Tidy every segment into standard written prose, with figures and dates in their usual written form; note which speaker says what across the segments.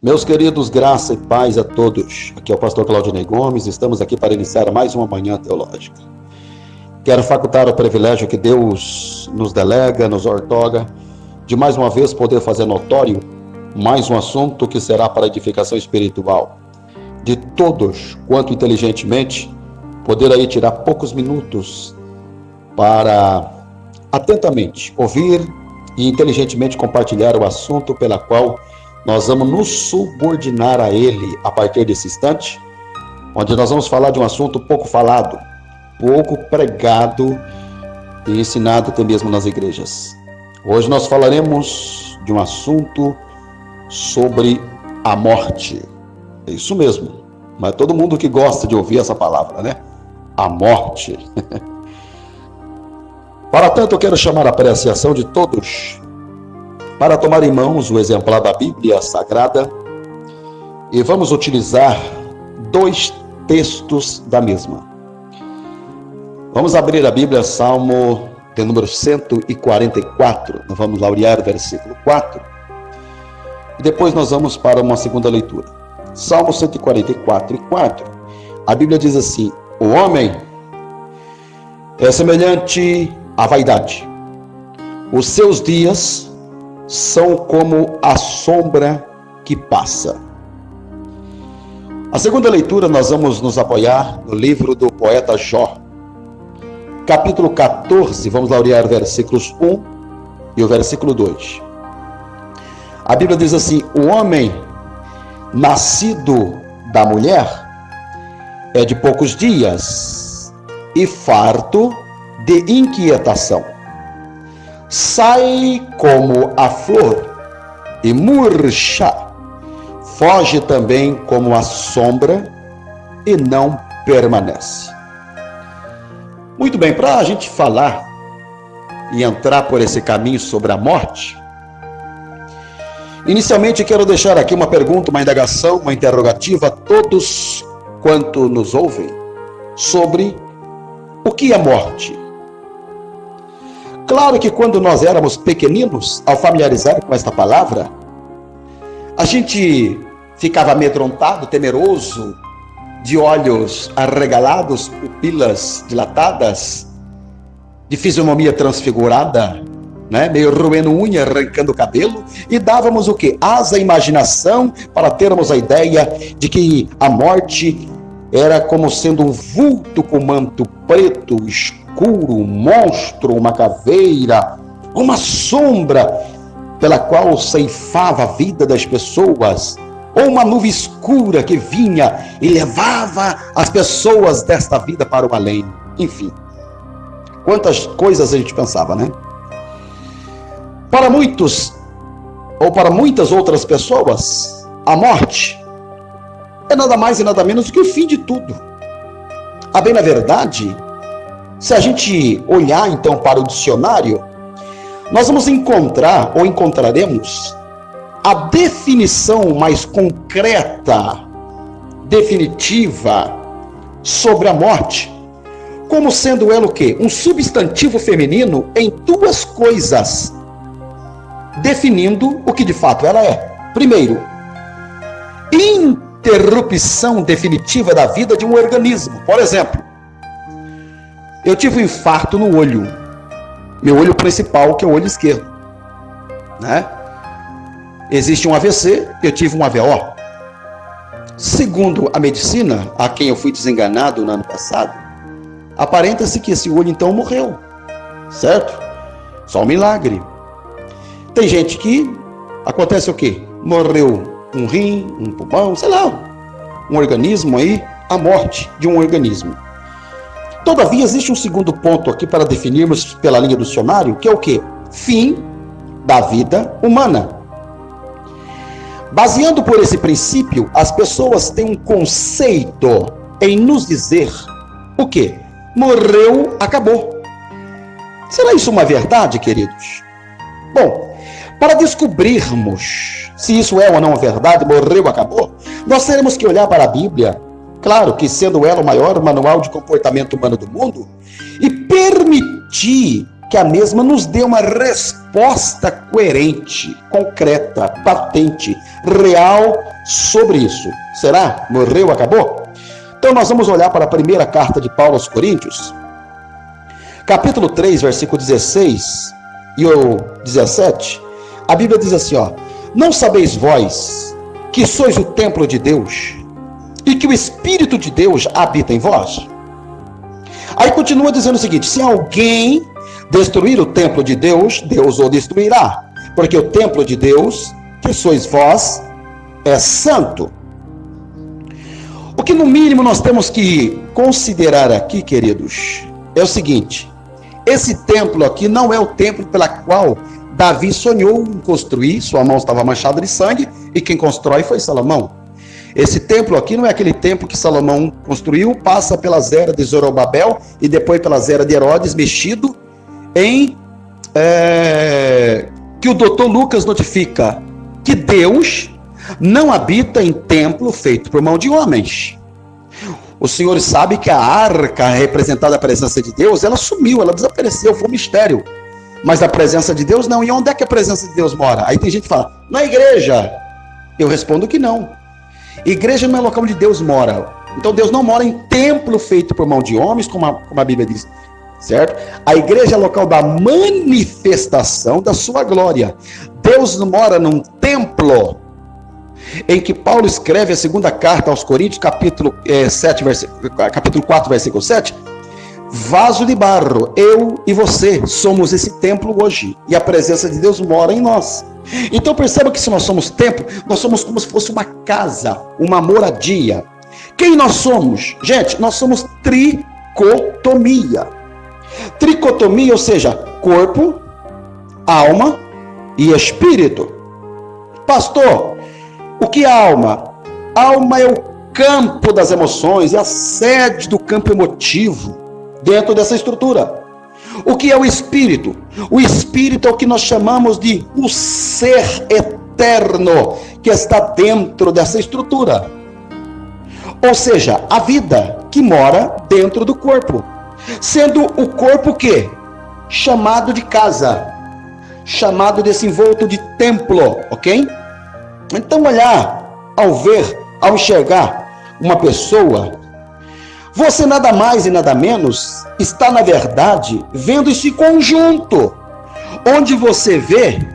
Speaker 1: Meus queridos, graça e paz a todos. Aqui é o pastor Claudinei Gomes, estamos aqui para iniciar mais uma manhã teológica. Quero facultar o privilégio que Deus nos delega, nos outorga, de mais uma vez poder fazer notório mais um assunto que será para edificação espiritual de todos, quanto inteligentemente, poder aí tirar poucos minutos para atentamente ouvir e inteligentemente compartilhar o assunto pela qual nós vamos nos subordinar a ele a partir desse instante, onde nós vamos falar de um assunto pouco falado, pouco pregado e ensinado até mesmo nas igrejas. Hoje nós falaremos de um assunto sobre a morte. É isso mesmo, mas todo mundo que gosta de ouvir essa palavra, né? A morte. Para tanto, eu quero chamar a apreciação de todos para tomar em mãos o exemplar da Bíblia Sagrada e vamos utilizar dois textos da mesma. Vamos abrir a Bíblia, Salmo de número 144, nós vamos laurear o versículo 4 e depois nós vamos para uma segunda leitura. Salmo 144 e 4, a Bíblia diz assim: o homem é semelhante à vaidade, os seus dias são como a sombra que passa. A segunda leitura nós vamos nos apoiar no livro do poeta Jó, capítulo 14, vamos laurear os versículos 1 e o versículo 2. A Bíblia diz assim: o homem nascido da mulher é de poucos dias e farto de inquietação. Sai como a flor e murcha, foge também como a sombra e não permanece. Muito bem, para a gente falar e entrar por esse caminho sobre a morte, inicialmente quero deixar aqui uma pergunta, uma indagação, uma interrogativa a todos quanto nos ouvem sobre o que é morte. Claro que quando nós éramos pequeninos, ao familiarizar com esta palavra, a gente ficava amedrontado, temeroso, de olhos arregalados, pupilas dilatadas, de fisionomia transfigurada, né? Meio roendo unha, arrancando cabelo, e dávamos o quê? Asa à imaginação para termos a ideia de que a morte era como sendo um vulto com manto preto, escuro, um monstro, uma caveira, uma sombra pela qual ceifava a vida das pessoas, ou uma nuvem escura que vinha e levava as pessoas desta vida para o além. Enfim, quantas coisas a gente pensava, né? Para muitos, ou para muitas outras pessoas, a morte é nada mais e nada menos do que o fim de tudo. A bem na verdade, se a gente olhar então para o dicionário, nós vamos encontrar ou encontraremos a definição mais concreta, definitiva sobre a morte, como sendo ela o quê? Um substantivo feminino em duas coisas, definindo o que de fato ela é. Primeiro, interrupção definitiva da vida de um organismo. Por exemplo, eu tive um infarto no olho, meu olho principal, que é o olho esquerdo, né? Existe um AVC, eu tive um AVO. Segundo a medicina, a quem eu fui desenganado no ano passado, aparenta-se que esse olho então morreu, certo? Só um milagre. Tem gente que acontece o quê? Morreu um rim, um pulmão, sei lá, um organismo aí, a morte de um organismo. Todavia, existe um segundo ponto aqui para definirmos pela linha do dicionário, que é o quê? Fim da vida humana. Baseando por esse princípio, as pessoas têm um conceito em nos dizer o quê? Morreu, acabou. Será isso uma verdade, queridos? Bom, para descobrirmos se isso é ou não verdade, morreu, acabou, nós teremos que olhar para a Bíblia, claro que sendo ela o maior manual de comportamento humano do mundo, e permitir que a mesma nos dê uma resposta coerente, concreta, patente, real sobre isso. Será? Morreu, acabou? Então nós vamos olhar para a primeira carta de Paulo aos Coríntios, capítulo 3, versículo 16 e o 17. A Bíblia diz assim, ó: não sabeis vós que sois o templo de Deus e que o Espírito de Deus habita em vós? Aí continua dizendo o seguinte: se alguém destruir o templo de Deus, Deus o destruirá, porque o templo de Deus, que sois vós, é santo. O que no mínimo nós temos que considerar aqui, queridos, é o seguinte: esse templo aqui não é o templo pela qual Davi sonhou em construir, sua mão estava manchada de sangue, e quem constrói foi Salomão. Esse templo aqui não é aquele templo que Salomão construiu, passa pelas eras de Zorobabel e depois pelas eras de Herodes, mexido em que o doutor Lucas notifica que Deus não habita em templo feito por mão de homens. Os senhores sabem que a arca representada a presença de Deus, ela sumiu, ela desapareceu, foi um mistério. Mas a presença de Deus não. E onde é que a presença de Deus mora? Aí tem gente que fala, na igreja. Eu respondo que não. Igreja não é local onde Deus mora. Então Deus não mora em templo feito por mão de homens, como a Bíblia diz, certo? A igreja é local da manifestação da sua glória. Deus não mora num templo em que Paulo escreve a segunda carta aos Coríntios, capítulo 4, versículo 7. Vaso de barro, eu e você somos esse templo hoje, e a presença de Deus mora em nós. Então perceba que se nós somos templo, nós somos como se fosse uma casa, uma moradia. Quem nós somos? Gente, nós somos tricotomia. Tricotomia, ou seja, corpo, alma e espírito. Pastor, o que é alma? Alma é o campo das emoções, é a sede do campo emotivo dentro dessa estrutura. O que é o espírito? O espírito é o que nós chamamos de o ser eterno que está dentro dessa estrutura. Ou seja, a vida que mora dentro do corpo. Sendo o corpo o quê? Chamado de casa. Chamado desse envolto de templo, ok? Então olhar, ao ver, ao enxergar uma pessoa, você nada mais e nada menos está, na verdade, vendo esse conjunto, onde você vê,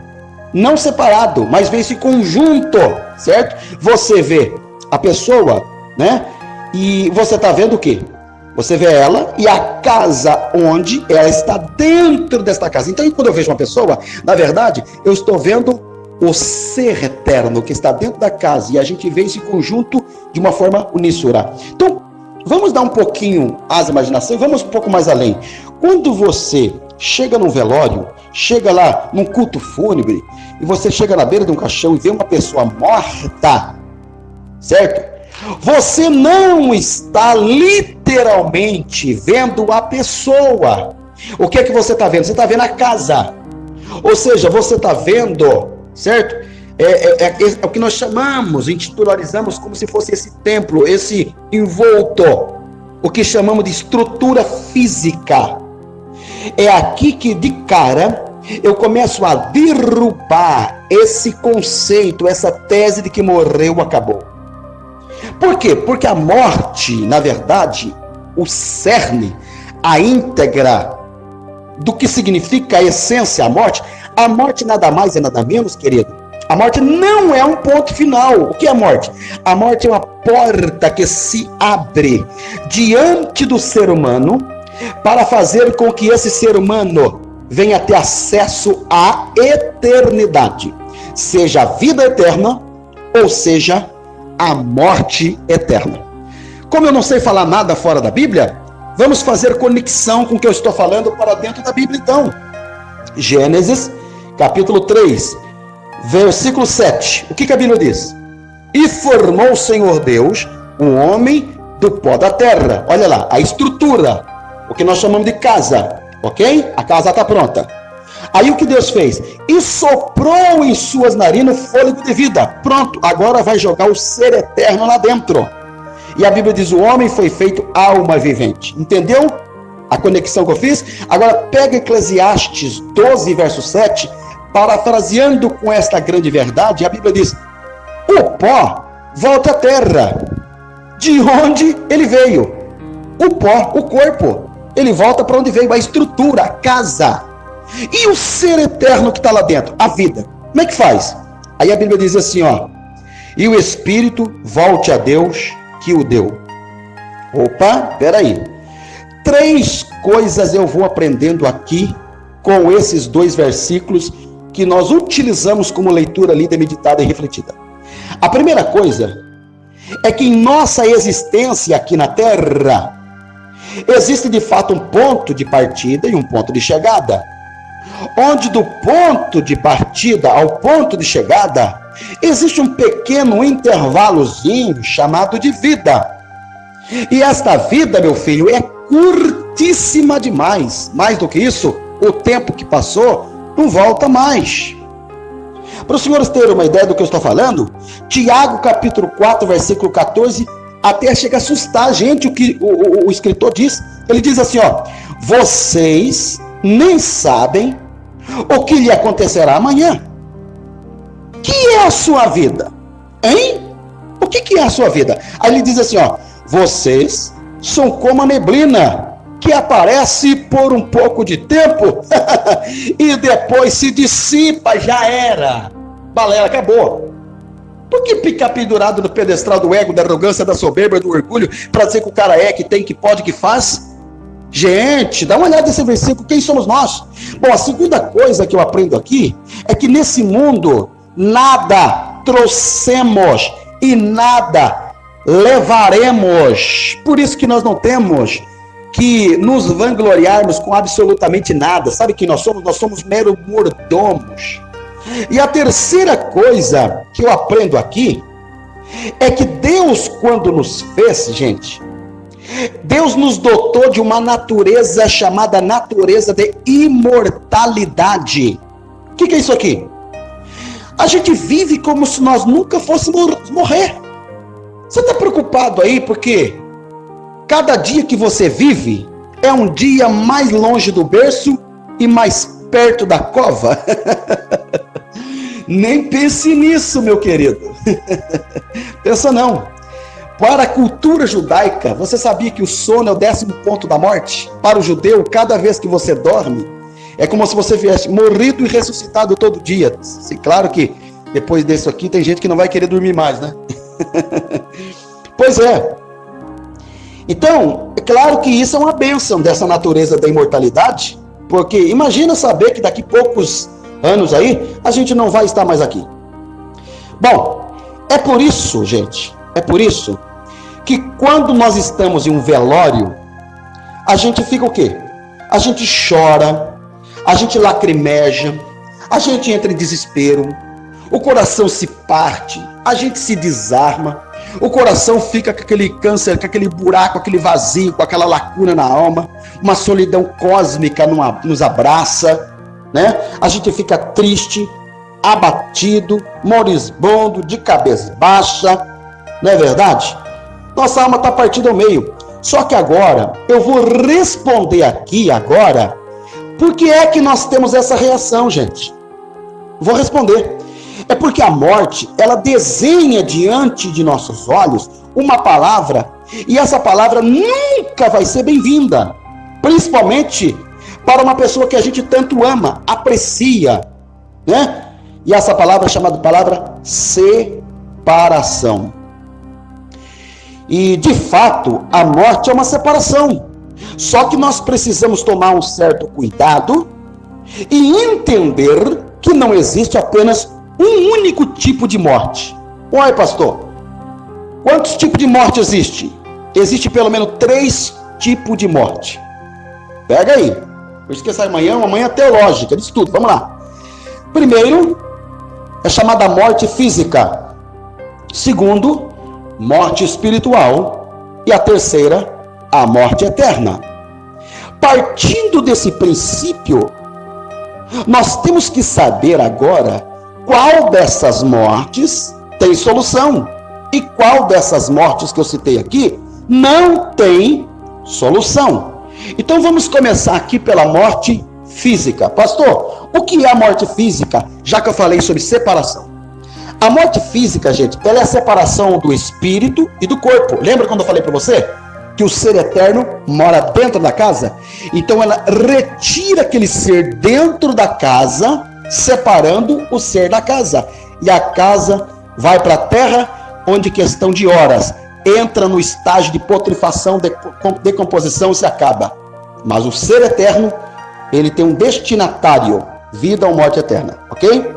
Speaker 1: não separado, mas vê esse conjunto, certo? Você vê a pessoa, né? E você está vendo o quê? Você vê ela e a casa onde ela está dentro desta casa. Então, quando eu vejo uma pessoa, na verdade, eu estou vendo o ser eterno que está dentro da casa, e a gente vê esse conjunto de uma forma uníssona. Então, vamos dar um pouquinho às imaginações, vamos um pouco mais além. Quando você chega num velório, chega lá num culto fúnebre, e você chega na beira de um caixão e vê uma pessoa morta, certo? Você não está literalmente vendo a pessoa. O que é que você está vendo? Você está vendo a casa. Ou seja, você está vendo, certo? É o que nós chamamos, intitularizamos como se fosse esse templo, esse envolto, o que chamamos de estrutura física. É aqui que de cara eu começo a derrubar esse conceito, essa tese de que morreu, acabou. Por quê? Porque a morte, na verdade, o cerne, a íntegra do que significa a essência, a morte nada mais e nada menos, querido. A morte não é um ponto final. O que é a morte? A morte é uma porta que se abre diante do ser humano para fazer com que esse ser humano venha ter acesso à eternidade. Seja a vida eterna ou seja a morte eterna. Como eu não sei falar nada fora da Bíblia, vamos fazer conexão com o que eu estou falando para dentro da Bíblia então. Gênesis, capítulo 3, versículo 7. O que a Bíblia diz? E formou o Senhor Deus o homem do pó da terra. Olha lá, a estrutura, o que nós chamamos de casa, ok? A casa está pronta. Aí o que Deus fez? E soprou em suas narinas fôlego de vida. Pronto, agora vai jogar o ser eterno lá dentro. E a Bíblia diz, o homem foi feito alma vivente. Entendeu? a conexão que eu fiz? Agora pega Eclesiastes 12, verso 7, parafraseando com esta grande verdade, a Bíblia diz: o pó volta à terra, de onde ele veio. O pó, o corpo, ele volta para onde veio, a estrutura, a casa. E o ser eterno que está lá dentro, a vida, como é que faz? Aí a Bíblia diz assim, ó: e o espírito volte a Deus que o deu. Opa, peraí. 3 coisas eu vou aprendendo aqui com esses 2 versículos que nós utilizamos como leitura lida, meditada e refletida. A primeira coisa é que em nossa existência aqui na Terra existe de fato um ponto de partida e um ponto de chegada, onde do ponto de partida ao ponto de chegada existe um pequeno intervalozinho chamado de vida. E esta vida, meu filho, é curtíssima demais. Mais do que isso, o tempo que passou não volta mais. Para os senhores terem uma ideia do que eu estou falando, Tiago capítulo 4, versículo 14, até chega a assustar a gente o que o escritor diz. Ele diz assim, ó: vocês nem sabem o que lhe acontecerá amanhã. Que é a sua vida? Hein? O que é a sua vida? Aí ele diz assim, ó: vocês são como a neblina, que aparece por um pouco de tempo e depois se dissipa, já era. Balela, acabou. Por que ficar pendurado no pedestal do ego, da arrogância, da soberba, do orgulho, para dizer que o cara é, que tem, que pode, que faz? Gente, dá uma olhada nesse versículo, quem somos nós? Bom, a segunda coisa que eu aprendo aqui é que nesse mundo nada trouxemos e nada levaremos. Por isso que nós não temos que nos vangloriarmos com absolutamente nada. Sabe quem nós somos? Nós somos meros mordomos. E a terceira coisa que eu aprendo aqui é que Deus, quando nos fez, gente, Deus nos dotou de uma natureza chamada natureza de imortalidade. O que é isso aqui? A gente vive como se nós nunca fôssemos morrer. Você está preocupado aí porque cada dia que você vive é um dia mais longe do berço e mais perto da cova? Nem pense nisso, meu querido. Pensa não. Para a cultura judaica, você sabia que o sono é o 10º ponto da morte? Para o judeu, cada vez que você dorme, é como se você viesse morrido e ressuscitado todo dia. Claro que depois disso aqui tem gente que não vai querer dormir mais, né? Pois é. Então, é claro que isso é uma bênção dessa natureza da imortalidade, porque imagina saber que daqui a poucos anos aí, a gente não vai estar mais aqui. Bom, é por isso, gente, é por isso que quando nós estamos em um velório, a gente fica o quê? A gente chora, a gente lacrimeja, a gente entra em desespero, o coração se parte, a gente se desarma, o coração fica com aquele câncer, com aquele buraco, aquele vazio, com aquela lacuna na alma, uma solidão cósmica nos abraça, né? A gente fica triste, abatido, moribundo, de cabeça baixa, não é verdade? Nossa alma está partida ao meio. Só que agora, eu vou responder aqui agora, por que é que nós temos essa reação, gente? Vou responder. É porque a morte, ela desenha diante de nossos olhos uma palavra, e essa palavra nunca vai ser bem-vinda, principalmente para uma pessoa que a gente tanto ama, aprecia, né? E essa palavra é chamada palavra separação. E, de fato, a morte é uma separação. Só que nós precisamos tomar um certo cuidado e entender que não existe apenas um único tipo de morte. Uai, pastor, quantos tipos de morte existe? Existe pelo menos 3 tipos de morte. Pega aí. Por isso que essa amanhã é uma manhã teológica, de estudo. Vamos lá. Primeiro, é chamada morte física. Segundo, morte espiritual. E a terceira, a morte eterna. Partindo desse princípio, nós temos que saber agora qual dessas mortes tem solução e qual dessas mortes que eu citei aqui não tem solução. Então vamos começar aqui pela morte física. Pastor, o que é a morte física? Já que eu falei sobre separação. A morte física, gente, ela é a separação do espírito e do corpo. Lembra quando eu falei para você que o ser eterno mora dentro da casa? Então ela retira aquele ser dentro da casa, separando o ser da casa. E a casa vai para a terra, onde questão de horas entra no estágio de putrefação, decomposição e se acaba. Mas o ser eterno, ele tem um destinatário, vida ou morte eterna, ok?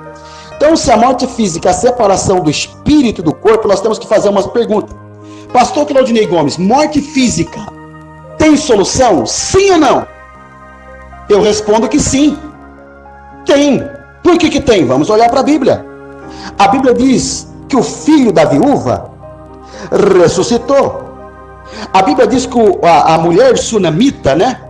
Speaker 1: Então, se a morte física é a separação do espírito e do corpo, nós temos que fazer umas perguntas. Pastor Claudinei Gomes, morte física tem solução? Sim ou não? Eu respondo que sim. Tem. Por que tem? Vamos olhar para a Bíblia. A Bíblia diz que o filho da viúva ressuscitou. A Bíblia diz que a mulher sunamita, né?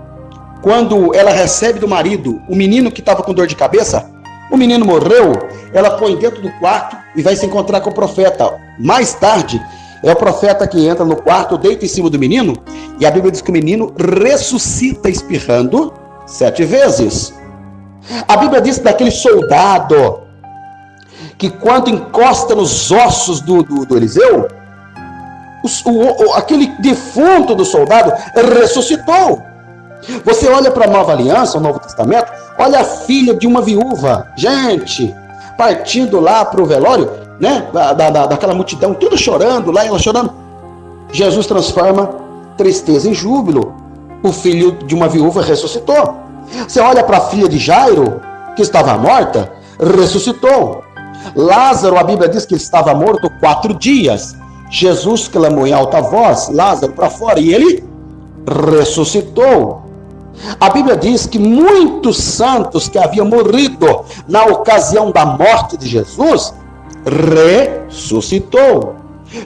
Speaker 1: Quando ela recebe do marido o menino que estava com dor de cabeça, o menino morreu, ela põe dentro do quarto e vai se encontrar com o profeta. Mais tarde, é o profeta que entra no quarto, deita em cima do menino, e a Bíblia diz que o menino ressuscita espirrando 7 vezes. A Bíblia diz daquele soldado que quando encosta nos ossos do Eliseu, aquele defunto do soldado ressuscitou. Você olha para a Nova Aliança, o Novo Testamento, olha a filha de uma viúva, gente, partindo lá para o velório, né, daquela multidão, tudo chorando, lá ela chorando. Jesus transforma tristeza em júbilo. O filho de uma viúva ressuscitou. Você olha para a filha de Jairo, que estava morta, ressuscitou. Lázaro, a Bíblia diz que ele estava morto 4 dias. Jesus clamou em alta voz, Lázaro para fora, e ele ressuscitou. A Bíblia diz que muitos santos que haviam morrido na ocasião da morte de Jesus, ressuscitou.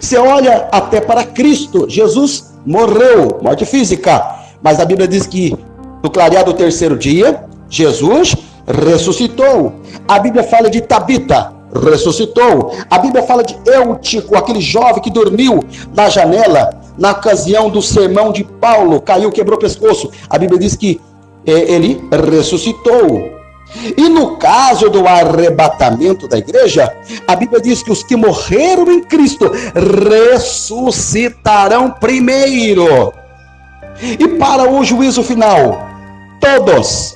Speaker 1: Você olha até para Cristo, Jesus morreu, morte física, mas a Bíblia diz que no clarear do 3º dia, Jesus ressuscitou. A Bíblia fala de Tabita, ressuscitou. A Bíblia fala de Eutico, aquele jovem que dormiu na janela, na ocasião do sermão de Paulo, caiu, quebrou o pescoço. A Bíblia diz que ele ressuscitou. E no caso do arrebatamento da igreja, a Bíblia diz que os que morreram em Cristo ressuscitarão primeiro. E para o juízo final, todos,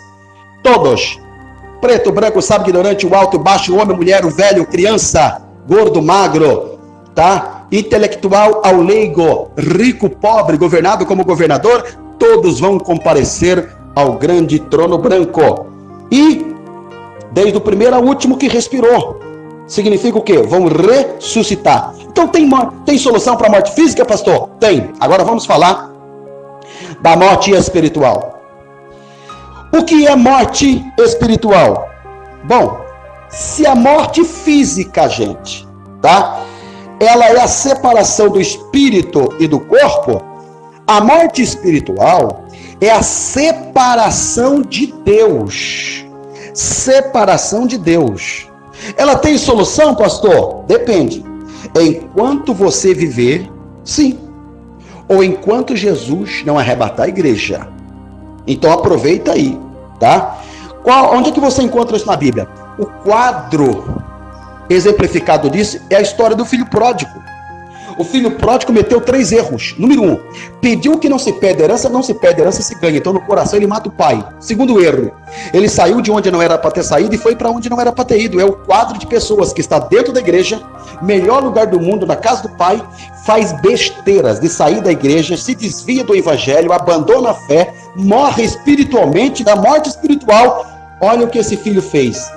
Speaker 1: preto, branco, sábio, ignorante, o alto, o baixo, o homem, a mulher, o velho, criança, gordo, magro, tá? Intelectual ao leigo, rico, pobre, governado como governador, todos vão comparecer ao grande trono branco. E, desde o primeiro ao último que respirou, significa o quê? Vão ressuscitar. Então tem solução para a morte física, pastor? Tem. Agora vamos falar da morte espiritual. O que é morte espiritual? Bom, se a morte física, gente, tá? Ela é a separação do espírito e do corpo, a morte espiritual é a separação de Deus. Separação de Deus. Ela tem solução, pastor? Depende. Enquanto você viver, sim. Ou enquanto Jesus não arrebatar a igreja. Então aproveita aí, tá? Onde é que você encontra isso na Bíblia? O quadro exemplificado disso é a história do filho pródigo. O filho pródigo cometeu 3 erros. Número 1, pediu que não se perde herança, não se perde herança, se ganha. Então no coração ele mata o pai. Segundo erro, ele saiu de onde não era para ter saído e foi para onde não era para ter ido. É o quadro de pessoas que está dentro da igreja, melhor lugar do mundo, na casa do pai, faz besteiras de sair da igreja, se desvia do evangelho, abandona a fé, morre espiritualmente, da morte espiritual. Olha o que esse filho fez.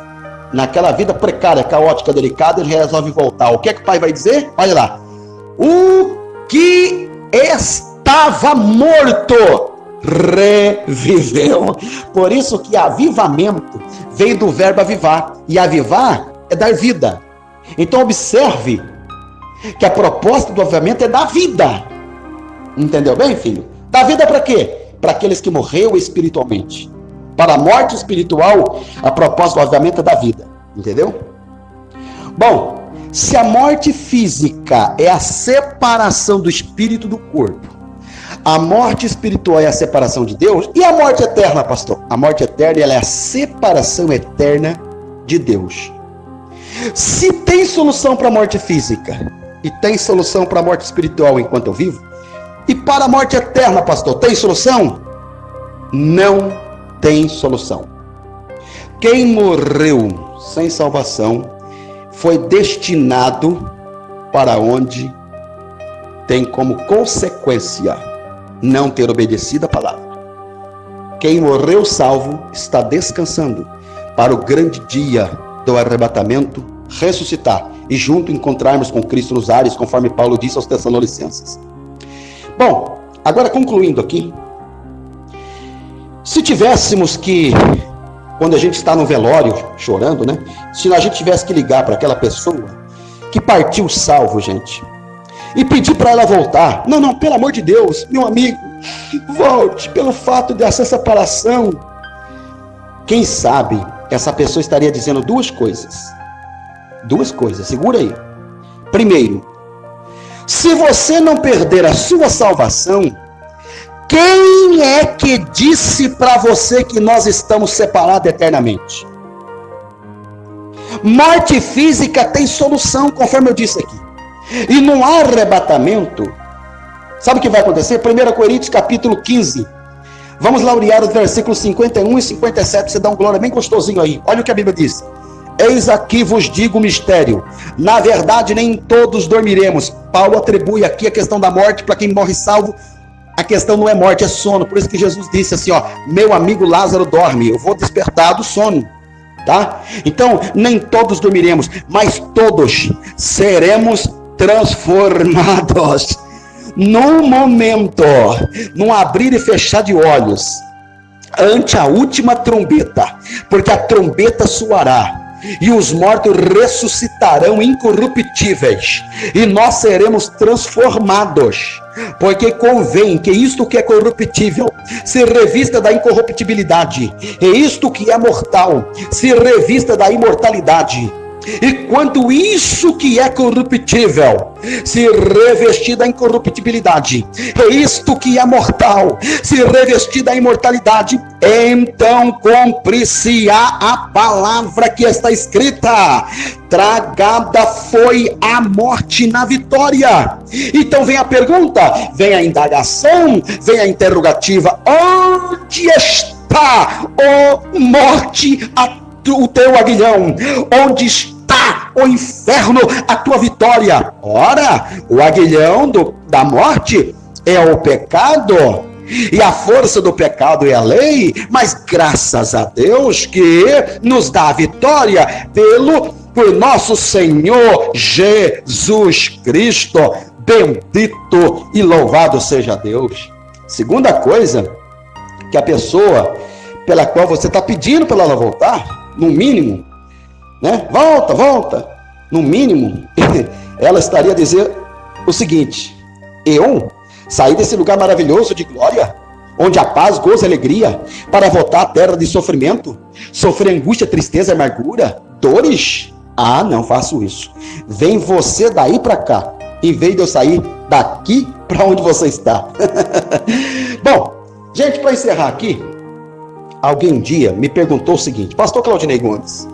Speaker 1: Naquela vida precária, caótica, delicada, ele resolve voltar. O que é que o pai vai dizer? Olha lá. O que estava morto reviveu. Por isso que avivamento vem do verbo avivar. E avivar é dar vida. Então observe que a proposta do avivamento é dar vida. Entendeu bem, filho? Dar vida para quê? Para aqueles que morreram espiritualmente. Para a morte espiritual, a proposta do avivamento é dar vida. Entendeu? Bom, se a morte física é a separação do espírito do corpo, A morte espiritual é a separação de Deus. E a morte eterna, pastor? A morte eterna, ela é a separação eterna de Deus. Se tem solução para a morte física e tem solução para a morte espiritual enquanto eu vivo, e para a morte eterna, pastor, tem solução? Não tem solução. Quem morreu sem salvação foi destinado para onde tem como consequência não ter obedecido a palavra. Quem morreu salvo está descansando para o grande dia do arrebatamento, ressuscitar e junto encontrarmos com Cristo nos ares, conforme Paulo disse aos Tessalonicenses. Bom, agora concluindo aqui, se tivéssemos que, quando a gente está no velório chorando, né? Se a gente tivesse que ligar para aquela pessoa que partiu salvo, gente, e pedir para ela voltar. Não, pelo amor de Deus, meu amigo, volte, pelo fato dessa separação. Quem sabe essa pessoa estaria dizendo duas coisas, segura aí. Primeiro, se você não perder a sua salvação, quem é que disse para você que nós estamos separados eternamente? Morte física tem solução, conforme eu disse aqui. E no arrebatamento, sabe o que vai acontecer? 1 Coríntios capítulo 15. Vamos laurear os versículos 51 e 57. Você dá um glória bem gostosinho aí. Olha o que a Bíblia diz. Eis aqui vos digo o mistério. Na verdade, nem todos dormiremos. Paulo atribui aqui a questão da morte para quem morre salvo. A questão não é morte, é sono. Por isso que Jesus disse assim, ó, meu amigo Lázaro dorme, eu vou despertar do sono. Tá? Então, nem todos dormiremos, mas todos seremos transformados. Num momento, num abrir e fechar de olhos, ante a última trombeta, porque a trombeta soará, e os mortos ressuscitarão incorruptíveis, e nós seremos transformados, porque convém que isto que é corruptível se revista da incorruptibilidade, e isto que é mortal se revista da imortalidade. E quando isso que é corruptível se revestir da incorruptibilidade, e isto que é mortal se revestir da imortalidade, então cumprir-se-á a palavra que está escrita: tragada foi a morte na vitória. Então vem a pergunta, vem a indagação, vem a interrogativa: onde está, ó morte, o teu aguilhão? Onde está, o inferno, a tua vitória? Ora, o aguilhão da morte é o pecado, e a força do pecado é a lei, mas graças a Deus que nos dá a vitória por nosso Senhor Jesus Cristo. Bendito e louvado seja Deus. Segunda coisa, que a pessoa pela qual você está pedindo para ela voltar, no mínimo, né? Volta. No mínimo, ela estaria a dizer o seguinte: eu saí desse lugar maravilhoso de glória, onde há paz, gozo e alegria, para voltar à terra de sofrimento, sofrer angústia, tristeza, amargura, dores. Ah, não faço isso. Vem você daí para cá, em vez de eu sair daqui para onde você está. Bom, gente, para encerrar aqui, alguém um dia me perguntou o seguinte: pastor Claudinei Gomes,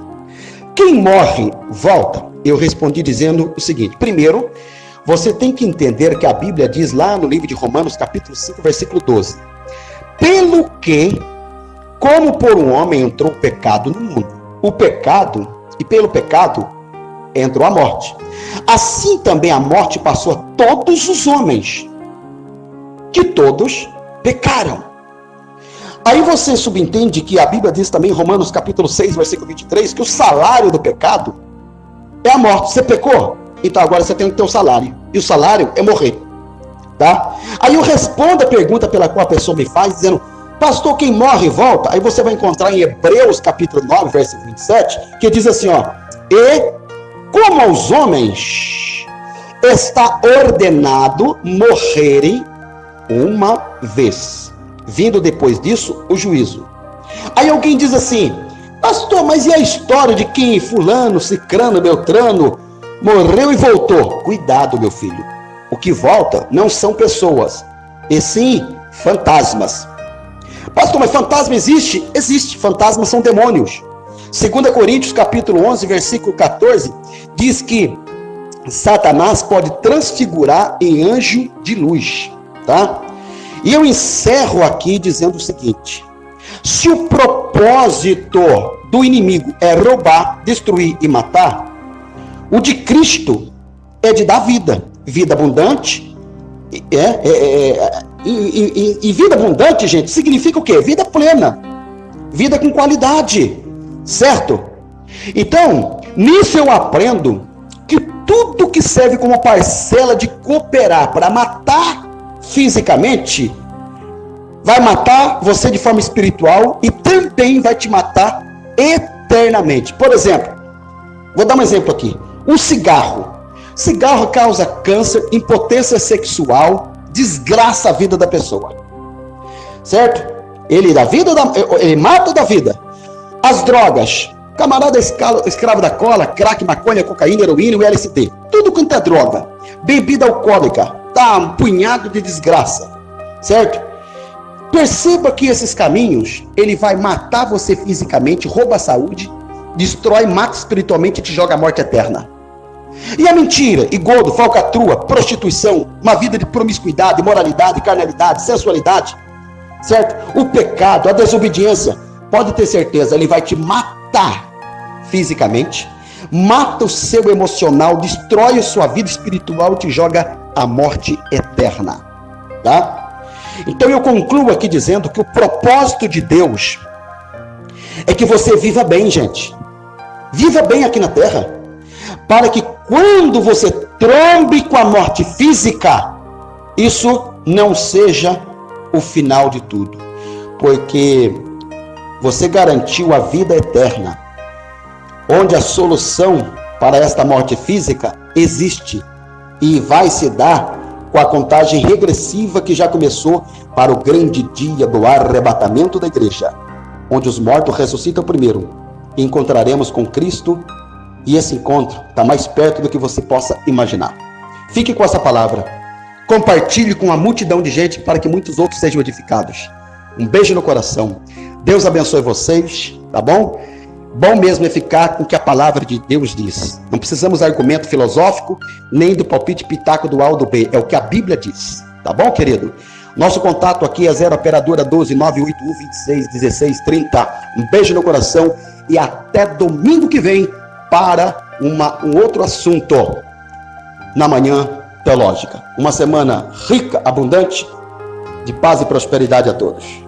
Speaker 1: quem morre volta? Eu respondi dizendo o seguinte: primeiro, você tem que entender que a Bíblia diz lá no livro de Romanos, capítulo 5, versículo 12: pelo que, como por um homem entrou o pecado no mundo, o pecado, e pelo pecado entrou a morte, assim também a morte passou a todos os homens, que todos pecaram. Aí você subentende que a Bíblia diz também em Romanos capítulo 6, versículo 23, que o salário do pecado é a morte. Você pecou? Então agora você tem que ter um salário. E o salário é morrer. Tá? Aí eu respondo a pergunta pela qual a pessoa me faz, dizendo: pastor, quem morre volta? Aí você vai encontrar em Hebreus capítulo 9, versículo 27, que diz assim, ó: e como aos homens está ordenado morrerem uma vez, vindo depois disso o juízo. Aí alguém diz assim: pastor, mas e a história de quem fulano, cicrano, beltrano morreu e voltou? Cuidado, meu filho. O que volta não são pessoas. e sim fantasmas. Pastor, mas fantasma existe? Existe. Fantasmas são demônios. 2 Coríntios capítulo 11, versículo 14, diz que Satanás pode transfigurar em anjo de luz, tá? E eu encerro aqui dizendo o seguinte: se o propósito do inimigo é roubar, destruir e matar, o de Cristo é de dar vida, vida abundante. E vida abundante, gente, significa o quê? Vida plena, vida com qualidade, certo? Então, nisso eu aprendo que tudo que serve como parcela de cooperar para matar fisicamente, vai matar você de forma espiritual e também vai te matar eternamente. Por exemplo, vou dar um exemplo aqui. O cigarro. Cigarro causa câncer, impotência sexual, desgraça a vida da pessoa. Certo? Ele dá vida, ele mata ou dá vida? As drogas. Camarada escravo da cola, crack, maconha, cocaína, heroína e LSD. Tudo quanto é droga. Bebida alcoólica. Tá um punhado de desgraça. Certo? Perceba que esses caminhos, ele vai matar você fisicamente, rouba a saúde, destrói, mata espiritualmente e te joga a morte eterna. E a mentira, engodo, falcatrua, prostituição, uma vida de promiscuidade, imoralidade, carnalidade, sensualidade, certo? O pecado, a desobediência, pode ter certeza, ele vai te matar fisicamente, mata o seu emocional, destrói a sua vida espiritual e te joga a morte eterna, tá? Então eu concluo aqui dizendo que o propósito de Deus é que você viva bem, gente. Viva bem aqui na terra, para que quando você trombe com a morte física, isso não seja o final de tudo, porque você garantiu a vida eterna, onde a solução para esta morte física existe e vai se dar com a contagem regressiva que já começou para o grande dia do arrebatamento da igreja, onde os mortos ressuscitam primeiro e encontraremos com Cristo. E esse encontro está mais perto do que você possa imaginar. Fique com essa palavra. Compartilhe com uma multidão de gente para que muitos outros sejam edificados. Um beijo no coração. Deus abençoe vocês, tá bom? Bom mesmo é ficar com o que a palavra de Deus diz. Não precisamos de argumento filosófico, nem do palpite pitaco do A ou do B. É o que a Bíblia diz. Tá bom, querido? Nosso contato aqui é 0 operadora 12 981 26 16 30. Um beijo no coração e até domingo que vem para um outro assunto na Manhã Teológica. Uma semana rica, abundante, de paz e prosperidade a todos.